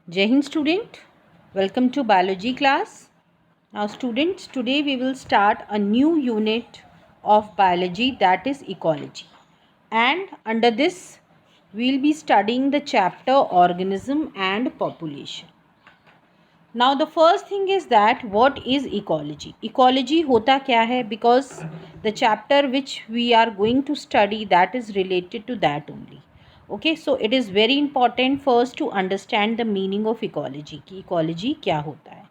Jai Hind student, welcome to biology class. Now students, today we will start a new unit of biology, that is ecology. And under this we will be studying the chapter organism and population. Now the first thing is that what is ecology? Ecology hota kya hai? Because the chapter which we are going to study, that is related to that only. Okay, so it is very important first to understand the meaning of ecology कि ecology क्या होता है.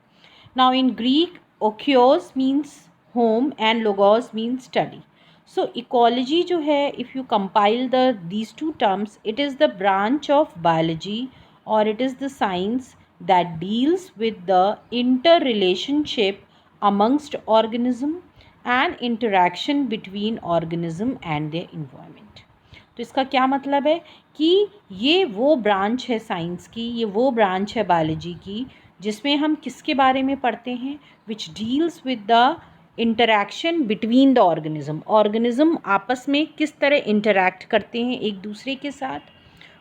Now in Greek, oikos means home and logos means study. So ecology जो है, if you compile these two terms, it is the branch of biology or it is the science that deals with the interrelationship amongst organism and interaction between organism and their environment. तो इसका क्या मतलब है कि ये वो branch है science की, ये वो ब्रांच है बायोलॉजी की जिसमें हम किसके बारे में पढ़ते हैं, which deals with the interaction between the organism आपस में किस तरह इंटरैक्ट करते हैं एक दूसरे के साथ.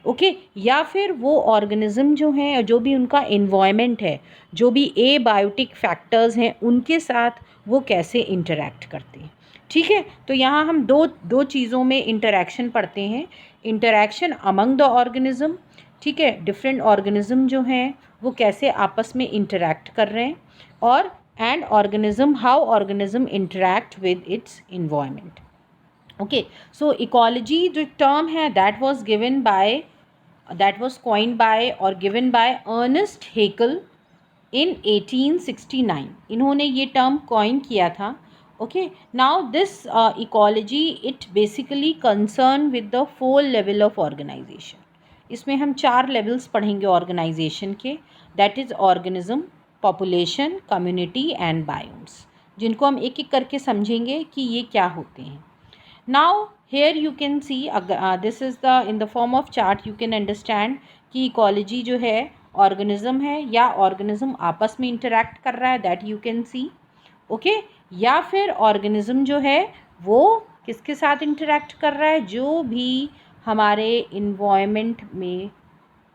ओके या फिर वो ऑर्गेनिज्म जो हैं, जो भी उनका इन्वायरमेंट है, जो भी एबायोटिक फैक्टर्स हैं, उनके साथ वो कैसे इंटरैक्ट करते हैं. ठीक है, तो यहाँ हम दो चीज़ों में इंटरैक्शन पढ़ते हैं. इंटरैक्शन अमंग द ऑर्गेनिज्म, ठीक है, डिफरेंट ऑर्गेनिज्म जो हैं वो कैसे आपस में इंटरैक्ट कर रहे हैं, और and organism, how organism interact with its environment. Okay, so ecology जो टर्म है that was coined by or given by Ernest Haeckel in 1869. इन्होंने ये टर्म कॉइन किया था. Okay, now this ecology it basically concern with the 4 level of organization. इसमें हम 4 levels पढ़ेंगे organization के, that is organism, population, community and biomes, जिनको हम एक एक करके समझेंगे कि ये क्या होते हैं. Now here you can see this is the in the form of chart you can understand कि ecology जो है organism है या organism आपस में interact कर रहा है, that you can see. okay, या फिर organism जो है वो किसके साथ interact कर रहा है, जो भी हमारे environment में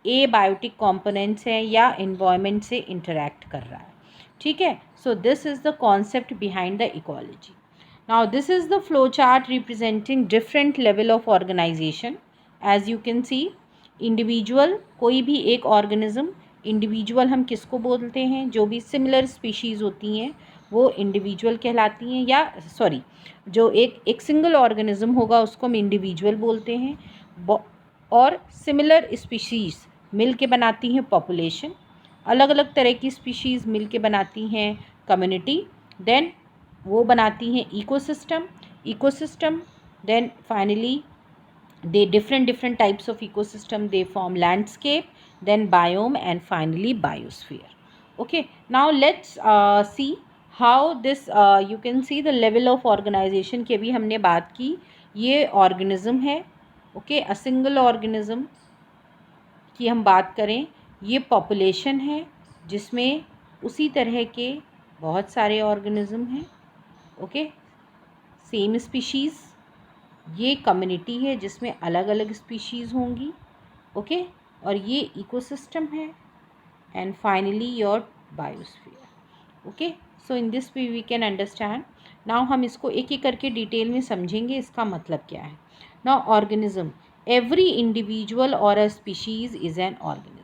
abiotic components हैं या environment से interact कर रहा है. ठीक है, so this is the concept behind the ecology. Now this is the flow chart representing different level of organization. As you can see, individual, कोई भी एक organism, individual हम किसको बोलते हैं, जो भी similar species होती हैं वो individual कहलाती हैं, या सॉरी जो एक single organism होगा उसको हम individual बोलते हैं, और similar species मिल के बनाती हैं population, अलग अलग तरह की species मिल के बनाती हैं community, then वो बनाती हैं ecosystem, then finally they different types of ecosystem, they form landscape, then biome and finally biosphere. Okay, now let's see how this you can see the level of organization की अभी हमने बात की. ये organism है. ओके, अ सिंगल ऑर्गेनिज्म की हम बात करें, ये पॉपुलेशन है जिसमें उसी तरह के बहुत सारे ऑर्गेनिज्म हैं. Okay, same species. ये कम्युनिटी है जिसमें अलग अलग स्पीशीज़ होंगी. ओके, और ये इकोसिस्टम है, and finally your biosphere. Okay, so in this way we can understand. Now हम इसको एक एक करके डिटेल में समझेंगे इसका मतलब क्या है. नाउ ऑर्गेनिज्म, एवरी इंडिविजुअल और अ स्पीशीज़ इज़ एन ऑर्गेनिज्म.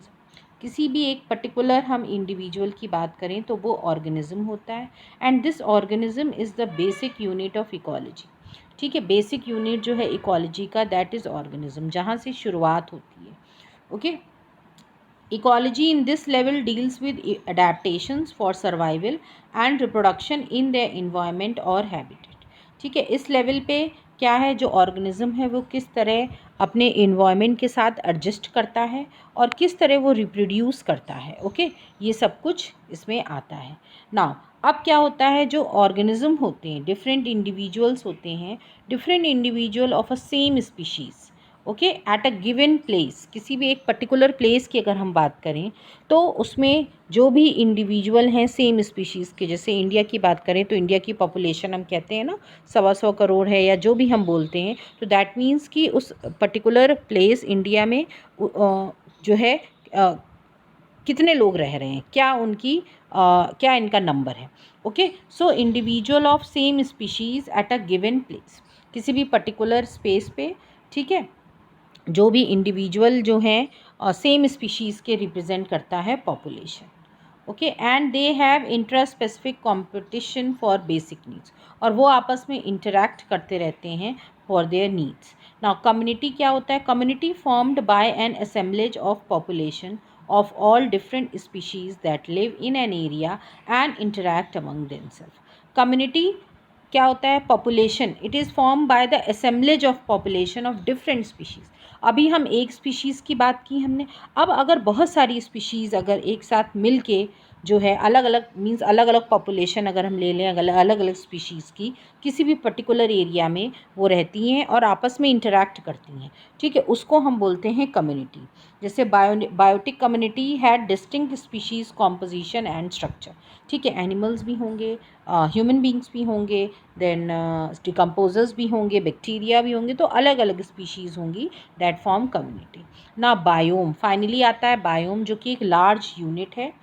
किसी भी एक पर्टिकुलर हम इंडिविजुअल की बात करें तो वो ऑर्गेनिज्म होता है, and this organism is the basic unit of ecology. ठीक है, बेसिक यूनिट जो है इकोलॉजी का, दैट इज़ ऑर्गेनिज्म, जहाँ से शुरुआत होती है. Okay, ecology in this level deals with adaptations for survival and reproduction in their environment और हैबिटेट. ठीक है, इस लेवल पे क्या है, जो ऑर्गेनिज्म है वो किस तरह अपने इन्वायरमेंट के साथ एडजस्ट करता है और किस तरह वो रिप्रोड्यूस करता है. ओके, ये सब कुछ इसमें आता है. नाउ अब क्या होता है, जो ऑर्गेनिज्म होते हैं, डिफरेंट इंडिविजुअल्स होते हैं, different individual of a same species. Okay, at a given place, किसी भी एक पर्टिकुलर प्लेस की अगर हम बात करें तो उसमें जो भी इंडिविजुअल हैं सेम स्पीशीज़ के, जैसे इंडिया की बात करें तो इंडिया की पॉपुलेशन हम कहते हैं ना 125 करोड़ है, या जो भी हम बोलते हैं, तो दैट मीन्स कि उस पर्टिकुलर प्लेस इंडिया में जो है कितने लोग रह रहे हैं, क्या उनकी क्या इनका नंबर है। Okay, so individual of same species at a given place, किसी भी पर्टिकुलर स्पेस पे, ठीक है, जो भी इंडिविजुअल जो हैं सेम स्पीशीज़ के रिप्रेजेंट करता है population. Okay, and they have intra specific competition for basic needs, और वो आपस में इंटरैक्ट करते रहते हैं for their needs. Now community क्या होता है, community formed by an assemblage of population of all different species that live in an area and interact among themselves. Community क्या होता है, population, it is form by the assemblage of population of different species. अभी हम एक species की बात की हमने, अब अगर बहुत सारी स्पीशीज़ अगर एक साथ मिल के जो है अलग अलग मीन्स अलग अलग पॉपुलेशन अगर हम ले लें अलग अलग स्पीशीज़ की, किसी भी पर्टिकुलर एरिया में वो रहती हैं और आपस में इंटरैक्ट करती हैं, ठीक है, उसको हम बोलते हैं कम्युनिटी। जैसे biotic community had distinct species composition and structure, ठीक है, एनिमल्स भी होंगे, ह्यूमन बींग्स भी होंगे, देन डिकम्पोजर्स भी होंगे, बैक्टीरिया भी होंगे, तो अलग अलग स्पीशीज़ होंगी दैट फॉर्म कम्युनिटी। ना बायोम, फाइनली आता है बायोम, जो कि एक लार्ज यूनिट है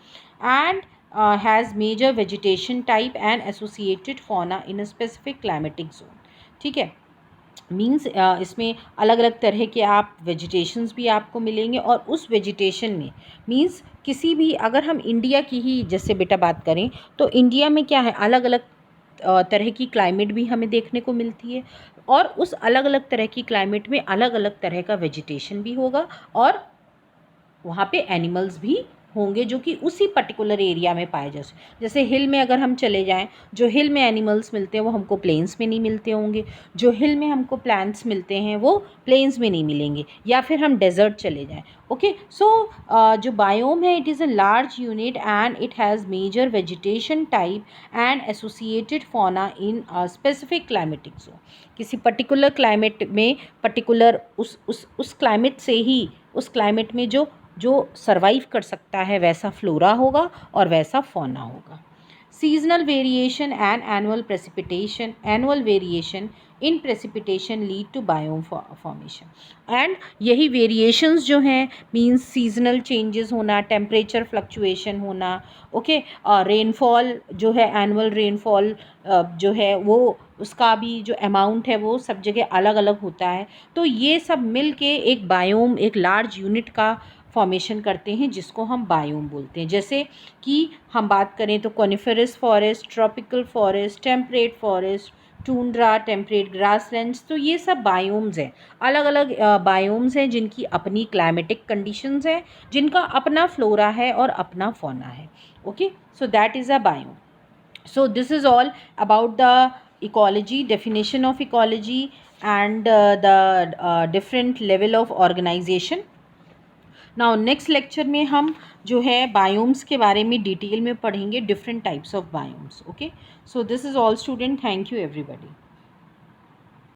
and has major vegetation type and associated fauna in a specific climatic zone, ठीक है, मीन्स इसमें अलग अलग तरह के आप वेजिटेशंस भी आपको मिलेंगे, और उस वेजिटेशन में मीन्स किसी भी, अगर हम इंडिया की ही जैसे बेटा बात करें तो इंडिया में क्या है, अलग अलग तरह की क्लाइमेट भी हमें देखने को मिलती है, और उस अलग अलग तरह की क्लाइमेट में अलग अलग तरह का वेजिटेशन भी होगा, और वहाँ पे एनिमल्स भी होंगे जो कि उसी पर्टिकुलर एरिया में पाए जा सकते। जैसे हिल में अगर हम चले जाएं, जो हिल में एनिमल्स मिलते हैं वो हमको प्लेन्स में नहीं मिलते होंगे, जो हिल में हमको प्लांट्स मिलते हैं वो प्लेन्स में नहीं मिलेंगे, या फिर हम डेजर्ट चले जाएं। ओके, सो जो बायोम है, it is a large unit and it has major vegetation type and associated fauna in specific climatic zone. किसी पर्टिकुलर क्लाइमेट में पर्टिकुलर उस क्लाइमेट से ही, उस क्लाइमेट में जो जो सर्वाइव कर सकता है वैसा फ्लोरा होगा और वैसा फौना होगा। Seasonal variation and annual variation in precipitation lead to biome formation. And यही वेरिएशंस जो हैं मीन्स सीजनल चेंजेस होना, टेम्परेचर फ्लक्चुएशन होना, ओके, रेनफॉल जो है, एनुअल रेनफॉल जो है वो उसका भी जो अमाउंट है वो सब जगह अलग अलग होता है। तो ये सब मिल के एक बायोम, एक लार्ज यूनिट का फॉर्मेशन करते हैं जिसको हम बायोम बोलते हैं। जैसे कि हम बात करें तो coniferous forest, tropical forest, temperate forest, tundra, temperate grasslands, तो ये सब बायोम्स हैं, अलग अलग बायोम्स हैं जिनकी अपनी क्लाइमेटिक कंडीशंस हैं, जिनका अपना फ्लोरा है और अपना फौना है। Okay, so that is a biome. So this is all about the ecology, definition of ecology, and the different level of organization. Now next lecture में हम जो है बायोम्स के बारे में डिटेल में पढ़ेंगे, different types of biomes. Okay, so this is all student, thank you everybody.